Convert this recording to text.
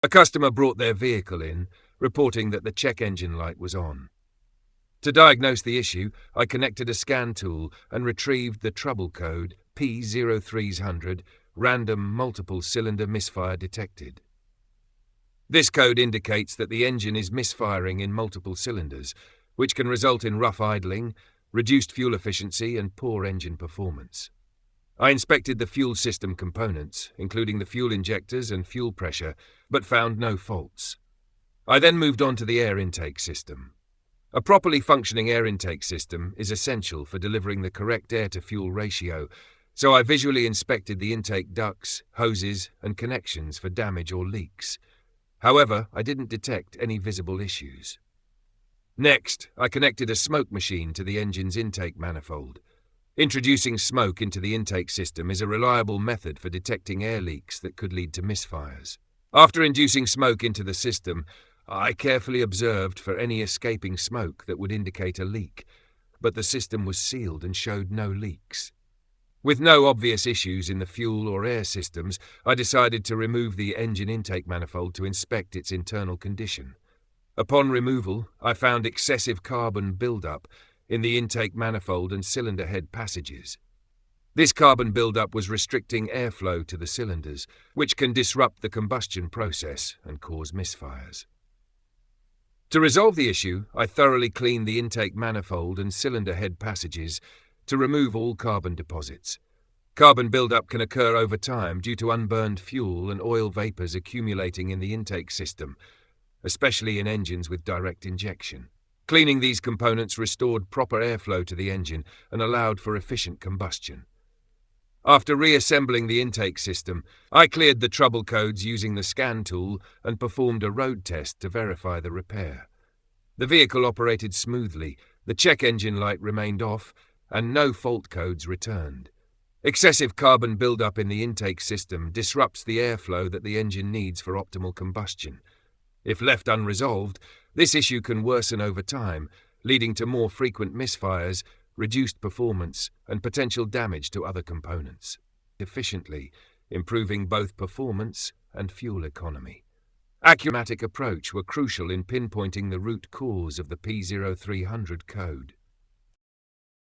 A customer brought their vehicle in, reporting that the check engine light was on. To diagnose the issue, I connected a scan tool and retrieved the trouble code P0300 random multiple cylinder misfire detected. This code indicates that the engine is misfiring in multiple cylinders, which can result in rough idling, reduced fuel efficiency, and poor engine performance. I inspected the fuel system components, including the fuel injectors and fuel pressure, but found no faults. I then moved on to the air intake system. A properly functioning air intake system is essential for delivering the correct air-to-fuel ratio, so I visually inspected the intake ducts, hoses, and connections for damage or leaks. However, I didn't detect any visible issues. Next, I connected a smoke machine to the engine's intake manifold. Introducing smoke into the intake system is a reliable method for detecting air leaks that could lead to misfires. After inducing smoke into the system, I carefully observed for any escaping smoke that would indicate a leak, but the system was sealed and showed no leaks. With no obvious issues in the fuel or air systems, I decided to remove the engine intake manifold to inspect its internal condition. Upon removal, I found excessive carbon buildup in the intake manifold and cylinder head passages. This carbon buildup was restricting airflow to the cylinders, which can disrupt the combustion process and cause misfires. To resolve the issue, I thoroughly cleaned the intake manifold and cylinder head passages to remove all carbon deposits. Carbon buildup can occur over time due to unburned fuel and oil vapors accumulating in the intake system, especially in engines with direct injection. Cleaning these components restored proper airflow to the engine and allowed for efficient combustion. After reassembling the intake system, I cleared the trouble codes using the scan tool and performed a road test to verify the repair. The vehicle operated smoothly, the check engine light remained off, and no fault codes returned. Excessive carbon buildup in the intake system disrupts the airflow that the engine needs for optimal combustion. If left unresolved, this issue can worsen over time, leading to more frequent misfires, reduced performance, and potential damage to other components, efficiently improving both performance and fuel economy. Accurate approach were crucial in pinpointing the root cause of the P0300 code.